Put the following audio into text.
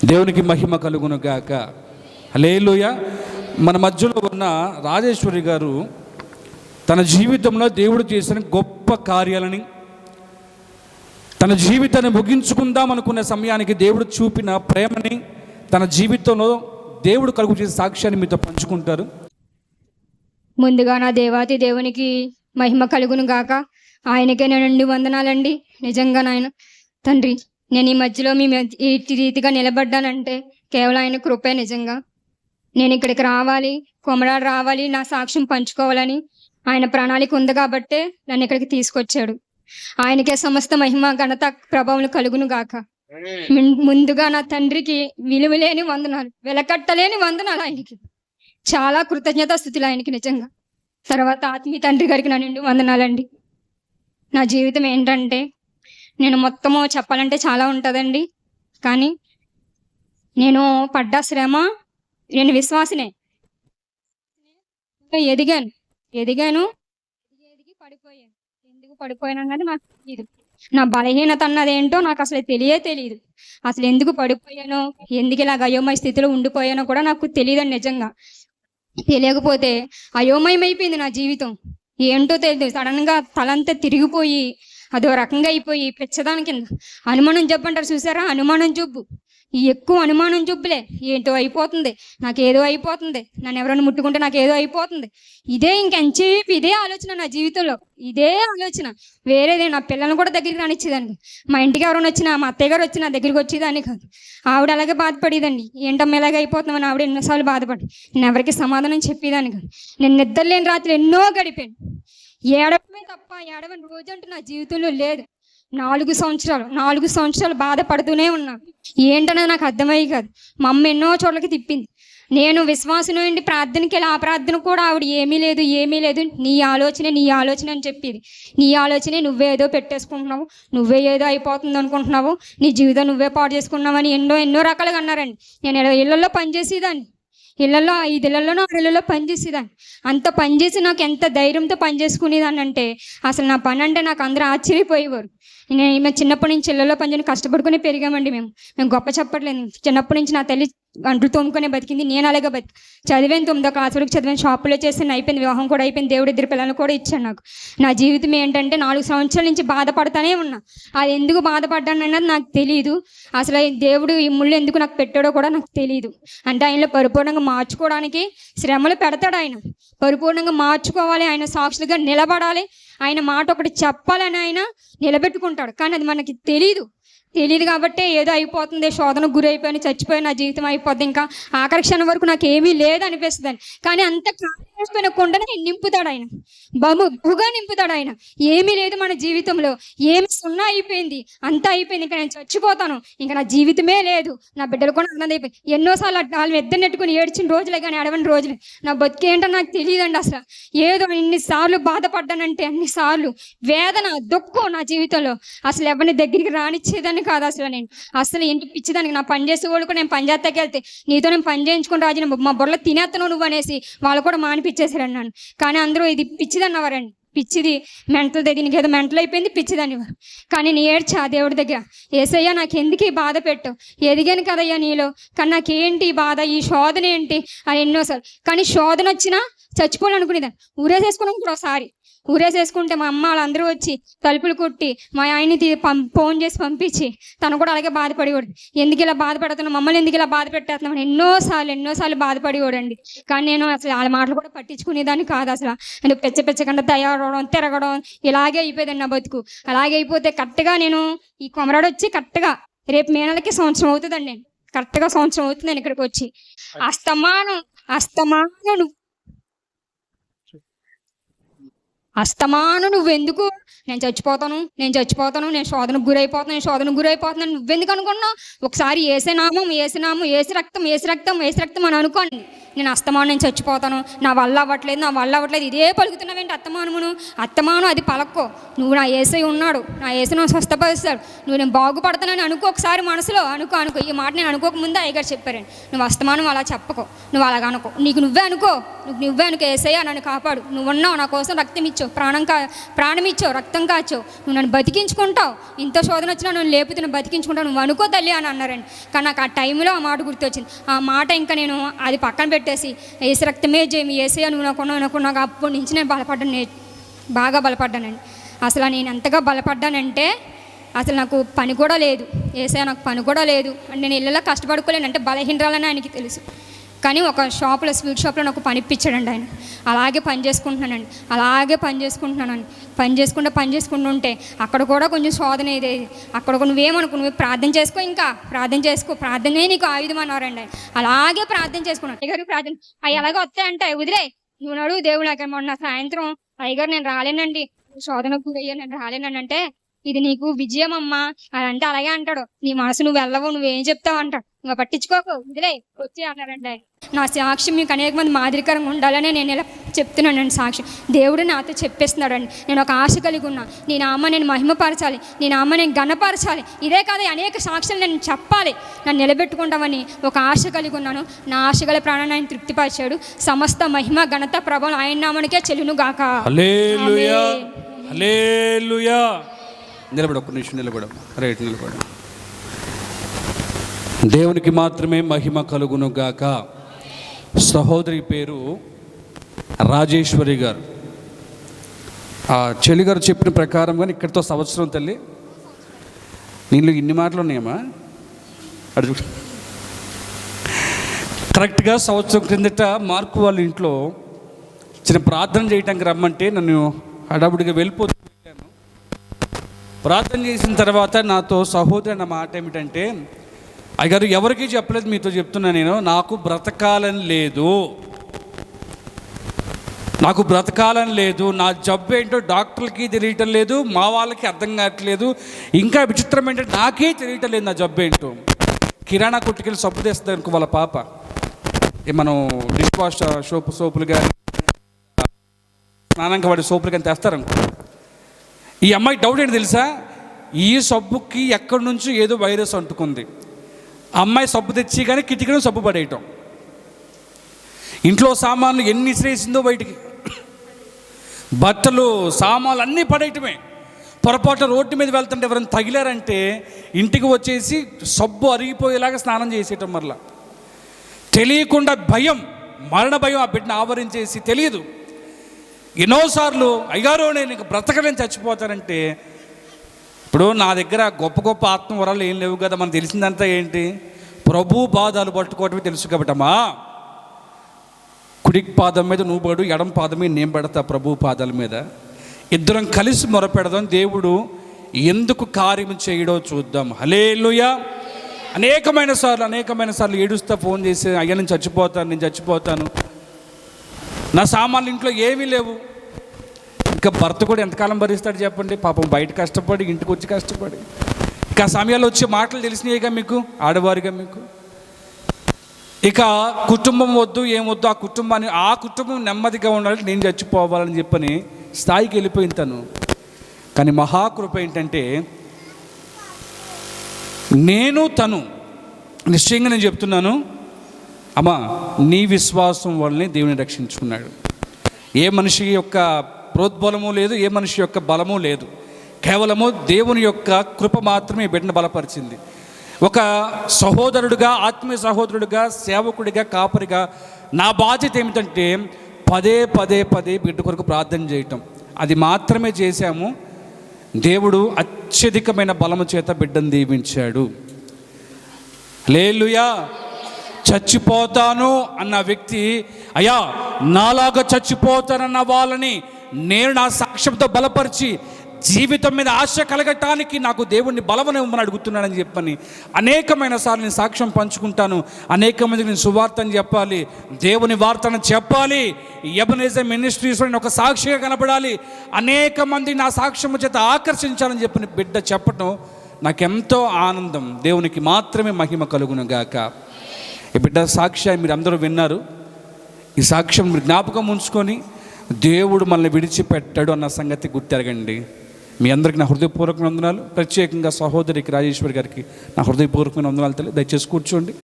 దేవునికి మహిమ కలుగును గాక. హల్లెలూయా. మన మధ్యలో ఉన్న రాజేశ్వరి గారు తన జీవితంలో దేవుడు చేసిన గొప్ప కార్యాలని, తన జీవితాన్ని ముగించుకుందాం అనుకున్న సమయానికి దేవుడు చూపిన ప్రేమని, తన జీవితంలో దేవుడు కలుగు చేసే సాక్ష్యాన్ని మీతో పంచుకుంటారు. ముందుగా నా దేవాతి దేవునికి మహిమ కలుగును గాక. ఆయనకే నేను వందనాలండి. నిజంగా నాయన తండ్రి, నేను ఈ మధ్యలో ఈ రీతిగా నిలబడ్డానంటే కేవలం ఆయన కృపే. నిజంగా నేను ఇక్కడికి రావాలి, కొమరాడు రావాలి, నా సాక్ష్యం పంచుకోవాలని ఆయన ప్రణాళిక ఉంది కాబట్టే నన్ను ఇక్కడికి తీసుకొచ్చాడు. ఆయనకే సమస్త మహిమ ఘనత ప్రభావం కలుగును గాక. ముందుగా నా తండ్రికి విలువలేని వందనాలు, వెలకట్టలేని వందనాలు ఆయనకి. చాలా కృతజ్ఞతా స్థుతులు ఆయనకి నిజంగా. తర్వాత ఆత్మీయ తండ్రి గారికి నా నిండు వందనాలండి. నా జీవితం ఏంటంటే, నేను మొత్తము చెప్పాలంటే చాలా ఉంటుందండి, కానీ నేను పడ్డ శ్రమ, నేను విశ్వాసనే ఎదిగాను ఎదిగి పడిపోయాను. ఎందుకు పడిపోయాను అన్నది నాకు తెలియదు. నా బలహీనత అన్నది ఏంటో నాకు అసలు తెలియదు. అసలు ఎందుకు పడిపోయానో, ఎందుకు ఇలాగ అయోమయ స్థితిలో ఉండిపోయానో కూడా నాకు తెలియదండి. నిజంగా తెలియకపోతే అయోమయం అయిపోయింది నా జీవితం. ఏంటో తెలియదు. సడన్గా తలంతా తిరిగిపోయి అదో రకంగా అయిపోయి పిచ్చదాని కింద అనుమానం జబ్బు అంటారు చూసారా, అనుమానం జబ్బు. ఎక్కువ అనుమానం జబ్బులే. ఏంటో అయిపోతుంది, నాకేదో అయిపోతుంది, నన్ను ఎవరైనా ముట్టుకుంటే నాకేదో అయిపోతుంది. ఇదే ఇంకెంచేపు ఇదే ఆలోచన నా జీవితంలో, ఇదే ఆలోచన. వేరేదే నా పిల్లలను కూడా దగ్గరికి రానిచ్చేదాన్ని. మా ఇంటికి ఎవరైనా వచ్చినా, మా అత్తయ్య గారు వచ్చి నా దగ్గరికి వచ్చేదాన్ని కాదు. ఆవిడ అలాగే బాధపడేదండి. ఏంటమ్మా ఇలాగ అయిపోతున్నామని ఆవిడ ఎన్నోసార్లు బాధపడి నేను ఎవరికి సమాధానం చెప్పేదాన్ని కాదు. నేను నిద్రలేని రాత్రి ఎన్నో గడిపాను. ఏడవమే తప్ప ఏడవని రోజు అంటూ నా జీవితంలో లేదు. 4 సంవత్సరాలు బాధపడుతూనే ఉన్నాను. ఏంటనేది నాకు అర్థమయ్యి కాదు. మా అమ్మ ఎన్నో చోట్లకి తిప్పింది. నేను విశ్వాసం నుండి ప్రార్థనకి వెళ్ళి, ఆ ప్రార్థన కూడా ఆవిడ ఏమీ లేదు, నీ ఆలోచన అని చెప్పేది. నీ ఆలోచనే, నువ్వేదో పెట్టేసుకుంటున్నావు, నువ్వే ఏదో అయిపోతుంది అనుకుంటున్నావు, నీ జీవితం నువ్వే పాడు చేసుకున్నావు అని ఎన్నో రకాలుగా అన్నారండి. నేను ఇళ్లలో పనిచేసేదాన్ని, 5 ఇళ్లలో 6 ఇళ్లలో పనిచేసేదాన్ని. అంత పనిచేసి నాకు ఎంత ధైర్యంతో పనిచేసుకునేదాన్ని అంటే అసలు నా పని అంటే నాకు అందరూ ఆశ్చర్యపోయేవారు. మేము చిన్నప్పటి నుంచి ఇళ్లలో పనిచేసి కష్టపడుకునే పెరిగామండి. మేము గొప్ప చెప్పట్లేదు. చిన్నప్పటి నుంచి నా తల్లి అంట్లు తోముకునే బతికింది, నేను అలాగే చదివాను. 9వ క్లాస్ వరకు చదివాను, షాపులో చేసాను, అయిపోయింది. వివాహం కూడా అయిపోయింది. దేవుడు 2 పిల్లలు కూడా ఇచ్చాను నాకు. నా జీవితం ఏంటంటే 4 సంవత్సరాల నుంచి బాధపడతానే ఉన్నా. అది ఎందుకు బాధపడ్డాను అన్నది నాకు తెలియదు. అసలు దేవుడు ఈ ముళ్ళు ఎందుకు నాకు పెట్టాడో కూడా నాకు తెలియదు. అంటే ఆయనలో పరిపూర్ణంగా మార్చుకోవడానికి శ్రమలు పెడతాడు. ఆయన పరిపూర్ణంగా మార్చుకోవాలి, ఆయన సాక్షులుగా నిలబడాలి, ఆయన మాట ఒకటి చెప్పాలని ఆయన నిలబెట్టుకుంటాడు. కానీ అది మనకి తెలియదు కాబట్టి ఏదో అయిపోతుంది, శోధనకు గురైపోయాను, చచ్చిపోయి నా జీవితం అయిపోద్ది, ఇంకా ఆఖరి క్షణం వరకు నాకు ఏమీ లేదు అనిపిస్తుంది. కానీ అంత కాలిపోయిన కొండను నింపుతాడు ఆయన, బహుగా నింపుతాడు ఆయన. ఏమీ లేదు మన జీవితంలో, ఏమి సున్నా అయిపోయింది, అంతా అయిపోయింది, ఇంకా నేను చచ్చిపోతాను, ఇంకా నా జీవితమే లేదు, నా బిడ్డలు కూడా అన్నది అయిపోయింది. ఎన్నోసార్లు వాళ్ళు ఇద్దరు నెట్టుకుని ఏడ్చిన రోజులే కానీ అడవని రోజులే. నా బతికేంటో నాకు తెలియదండి. అసలు ఏదో ఇన్నిసార్లు బాధపడ్డానంటే అన్నిసార్లు వేదన, దుఃఖం నా జీవితంలో. అసలు ఎవరిని దగ్గరికి రానిచ్చేదాన్ని కాదు. అసలు ఏంటి పిచ్చిదానికి. నా పని చేసే వాళ్ళు కూడా, నేను పని చేస్తాకి వెళ్తే నీతో నేను పని చేయించుకుని రాజు, మా బొర్రలో తినేస్తాను నువ్వు అనేసి వాళ్ళు కూడా మానిపించేసారు నన్ను. కానీ అందరూ ఇది పిచ్చిదన్నవారండి. పిచ్చిది, మెంటల్ది, దీనికి ఏదో మెంటల్ అయిపోయింది, పిచ్చిదనివారు. కానీ నేను ఏడ్చా దేవుడి దగ్గర, ఏసయ్యా నాకు ఎందుకు ఈ బాధ పెట్టావు, ఎదిగాను కదయ్యా నీలో, కానీ నాకేంటి ఈ బాధ, ఈ శోధన ఏంటి అని ఎన్నోసార్లు. కానీ శోధన వచ్చినా చచ్చిపోవాలనుకునేదాన్ని. ఊరేసేసుకున్నాం కూడా ఒకసారి. ఊరేసేసుకుంటే మా అమ్మ వాళ్ళందరూ వచ్చి తలుపులు కొట్టి మా ఆయన్ని ఫోన్ చేసి పంపించి తను కూడా అలాగే బాధపడేవాడు. ఎందుకు ఇలా బాధపడుతున్నావు, మమ్మల్ని ఎందుకు ఇలా బాధ పెట్టేస్తున్నావు, ఎన్నోసార్లు బాధపడేవాడండి. కానీ నేను అసలు వాళ్ళ మాటలు కూడా పట్టించుకునేదాన్ని కాదు. అసలు అంటే పెచ్చకుండా తయారవడం, తిరగడం ఇలాగే అయిపోయిందండి నా బతుకు. అలాగే అయిపోతే కరెక్ట్గా నేను ఈ కొమరాడు వచ్చి కరెక్ట్గా రేపు మే నెలకి సంవత్సరం అవుతుందండి. నేను కరెక్ట్గా సంవత్సరం అవుతుంది నేను ఇక్కడికి వచ్చి. అస్తమాను నువ్వెందుకు నేను చచ్చిపోతాను, నేను శోధనకు గురైపోతున్నాను నువ్వెందుకు అనుకున్నావు? ఒకసారి ఏసునామం, ఏసు రక్తం అని అనుకోండి. నేను అస్తమానం నేను చచ్చిపోతాను, నా వల్ల అవ్వట్లేదు ఇదే పలుకుతున్నావేంటి అత్తమాను అది పలక్కో. నువ్వు నా ఏసై ఉన్నాడు, నా ఏసు స్వస్థపరుస్తాడు, నేను బాగుపడతానని అనుకో. ఒకసారి మనసులో అనుకో. ఈ మాట నేను అనుకోకముందే అయ్యగారు చెప్పారండి, నువ్వు అస్తమానం అలా చెప్పకో, నువ్వు అలాగ అనుకో, నువ్వే అనుకో ఏసయ్యా నన్ను కాపాడు, నువ్వు ఉన్నావు, నా కోసం రక్తం ఇచ్చావు, ఇచ్చావు, ప్రాణం ఇచ్చావు, రక్తం కాచావు, నువ్వు నన్ను బతికించుకుంటావు, ఇంత శోధన వచ్చినా నువ్వు లేపుతున్న బతికించుకుంటావు, నువ్వు అనుకో తల్లి అని అన్నారండి. కానీ నాకు ఆ టైంలో ఆ మాట గుర్తొచ్చింది. ఆ మాట ఇంకా నేను అది పక్కన పెట్టేసి ఏసు రక్తమే జేమి, ఏసే నువ్వు నాకు అప్పటి నుంచి నేను బాగా బలపడ్డానండి. అసలు నేను ఎంతగా బలపడ్డానంటే అసలు నాకు పని కూడా లేదు, ఏసే నాకు పని కూడా లేదు అంటే నేను ఇళ్ళలో కష్టపడుకోలేను, అంటే బలహీనరాలని ఆయనకి తెలుసు. కానీ ఒక షాప్లో, స్వీట్ షాప్లో నాకు పని ఇప్పించాడండి ఆయన. అలాగే పని చేసుకుంటున్నానండి. పని చేసుకుంటుంటే అక్కడ కూడా కొంచెం శోధన ఇదేది. అక్కడ నువ్వేమనుకో, నువ్వు ప్రార్థన చేసుకో, ప్రార్థనే నీకు ఆయుధం అన్నారండి ఆయన. అలాగే ప్రార్థన చేసుకున్నాను. అయ్యగారు ప్రార్థన అవి అలాగే వస్తాయంటే వదిలే, నువ్వు నడువు దేవుడు. నాకు మొన్న సాయంత్రం అయ్యగారు నేను రాలేనండి, శోధనకు గురయ్యా, నేను రాలేనండి అంటే, ఇది నీకు విజయం అమ్మా అని అంటే అలాగే అంటాడు. నీ మనసు నువ్వు వెళ్ళవు, నువ్వేం చెప్తావు అంటాడు. ఇంకా పట్టించుకోకు, ఇదిలే వచ్చి అన్నాడండి. నా సాక్ష్యం మీకు అనేక మంది మాదిరికరంగా ఉండాలని నేను ఇలా చెప్తున్నానండి. సాక్ష్యం దేవుడు నాతో చెప్పేస్తున్నాడండి. నేను ఒక ఆశ కలిగి ఉన్నా, నేను అమ్మ నేను మహిమపరచాలి, నేను అమ్మ నేను ఘనపరచాలి. ఇదే కాదు అనేక సాక్ష్యాలు నేను చెప్పాలి, నన్ను నిలబెట్టుకుంటామని ఒక ఆశ కలిగి ఉన్నాను. నా ఆశ గల ప్రాణాన్ని ఆయన తృప్తిపరిచాడు. సమస్త మహిమ ఘనత ప్రభావం ఆయన నామనికే చెల్లును గాక. హల్లెలూయా, హల్లెలూయా. నిలబడు, ఒక్క నిమిషం నిలబడు. రైట్, నిలబడు. దేవునికి మాత్రమే మహిమ కలుగును గాక. సహోదరి పేరు రాజేశ్వరి గారు. ఆ చెల్లి గారు చెప్పిన ప్రకారం కానీ ఇక్కడితో సంవత్సరం తల్లి. నీళ్ళు ఇన్ని మాటలు ఉన్నాయమ్మా అడు. కరెక్ట్గా సంవత్సరం క్రిందట మార్కు వాళ్ళ ఇంట్లో చిన్న ప్రార్థన చేయడానికి రమ్మంటే నన్ను హడావుడిగా వెళ్ళిపోతూ వెళ్ళాను. ప్రార్థన చేసిన తర్వాత నాతో సహోదరి అన్న మాట ఏమిటంటే, అయ్యగారు ఎవరికీ చెప్పలేదు, మీతో చెప్తున్నా నేను, నాకు బ్రతకాలని లేదు, నా జబ్బు ఏంటో డాక్టర్లకి తెలియటం లేదు, మా వాళ్ళకి అర్థం కావట్లేదు, ఇంకా విచిత్రం ఏంటంటే నాకే తెలియటం లేదు నా జబ్బు ఏంటో. కిరాణా కొట్టుకెళ్ళి సబ్బు తెస్తుంది అనుకో వాళ్ళ పాప, మనం డిష్ వాష్ సోపులు కానీ స్నానంగా వాడి సోపులు కానీ తెస్తారనుకో. ఈ అమ్మాయి డౌట్ ఏంటి తెలుసా, ఈ సబ్బుకి ఎక్కడి నుంచి ఏదో వైరస్ అంటుకుంది. అమ్మాయి సబ్బు తెచ్చి కానీ కిటికీలో సబ్బు పడేయటం, ఇంట్లో సామాన్లు ఎన్ని ఇసిరేసిందో బయటికి, బట్టలు సామాన్లు అన్నీ పడేయటమే. పొరపాటు రోడ్డు మీద వెళ్తుంటే ఎవరైనా తగిలారంటే ఇంటికి వచ్చేసి సబ్బు అరిగిపోయేలాగా స్నానం చేసేయటం. మరలా తెలియకుండా భయం, మరణ భయం ఆ బిడ్డను ఆవరించేసి తెలియదు. ఎన్నోసార్లు అయ్యారో నేను ఇంక బ్రతకలేని చచ్చిపోతానంటే, ఇప్పుడు నా దగ్గర గొప్ప గొప్ప ఆత్మవరాలు ఏం లేవు కదా, మనకు తెలిసిందంతా ఏంటి, ప్రభు పాదాలు పట్టుకోవటమే తెలుసు. కాబట్టమ్మా కుడి పాదం మీద నువ్వు పడు, ఎడం పాదం మీద నేను పడతా ప్రభు పాదాల మీద, ఇద్దరం కలిసి మొరపెడదాం, దేవుడు ఎందుకు కార్యం చేయడో చూద్దాం. హల్లెలూయా. అనేకమైన సార్లు ఏడుస్తా ఫోన్ చేసి, అయ్యా నేను చచ్చిపోతాను, నా సామాన్లు ఇంట్లో ఏమీ లేవు. ఇంకా భర్త కూడా ఎంతకాలం భరిస్తాడు చెప్పండి, పాపం బయట కష్టపడి ఇంటికి వచ్చి కష్టపడి. ఇక సమయాల్లో వచ్చే మాటలు తెలిసినాయిగా మీకు, ఆడవారిగా మీకు. ఇక కుటుంబం వద్దు, ఏమొద్దు, ఆ కుటుంబం నెమ్మదిగా ఉండాలి, నేను చచ్చిపోవాలని చెప్పని స్థాయికి వెళ్ళిపోయిన తను. కానీ మహాకృప ఏంటంటే, తను నిశ్చయంగా నేను చెప్తున్నాను అమ్మా, నీ విశ్వాసం వల్లనే దేవుని రక్షించుకున్నాడు. ఏ మనిషి యొక్క ప్రోద్బలము లేదు, ఏ మనిషి యొక్క బలము లేదు, కేవలము దేవుని యొక్క కృప మాత్రమే బిడ్డను బలపరిచింది. ఒక సహోదరుడిగా, ఆత్మీయ సహోదరుడిగా, సేవకుడిగా, కాపరిగా నా బాధ్యత ఏమిటంటే పదే బిడ్డ కొరకు ప్రార్థన చేయటం. అది మాత్రమే చేశాము. దేవుడు అత్యధికమైన బలము చేత బిడ్డను దీవించాడు. హల్లెలూయా. చచ్చిపోతాను అన్న వ్యక్తి, అయ్యా నాలాగా చచ్చిపోతానన్న వాళ్ళని నేను నా సాక్ష్యంతో బలపరిచి జీవితం మీద ఆశ కలగటానికి నాకు దేవుణ్ణి బలమనివ్వమని అడుగుతున్నానని చెప్పని అనేకమైన సార్లు నేను సాక్ష్యం పంచుకుంటాను. అనేక మందికి నేను సువార్తను చెప్పాలి, దేవుని వార్తను చెప్పాలి, ఎబెనెజర్ మినిస్ట్రీస్లో నేను ఒక సాక్షిగా కనపడాలి, అనేక మంది నా సాక్ష్యము చేత ఆకర్షించాలని చెప్పని బిడ్డ చెప్పడం నాకెంతో ఆనందం. దేవునికి మాత్రమే మహిమ కలుగును గాక. ఈ బిడ్డ సాక్ష్యాన్ని మీరు అందరూ విన్నారు. ఈ సాక్ష్యం మీరు జ్ఞాపకం ఉంచుకొని దేవుడు మనల్ని విడిచిపెట్టాడు అన్న సంగతి గుర్తెరగండి. మీ అందరికీ నా హృదయపూర్వకమైన వందనాలు. ప్రత్యేకంగా సహోదరికి రాజేశ్వరి గారికి నా హృదయపూర్వకమైన వందనాలు. దయచేసి కూర్చోండి.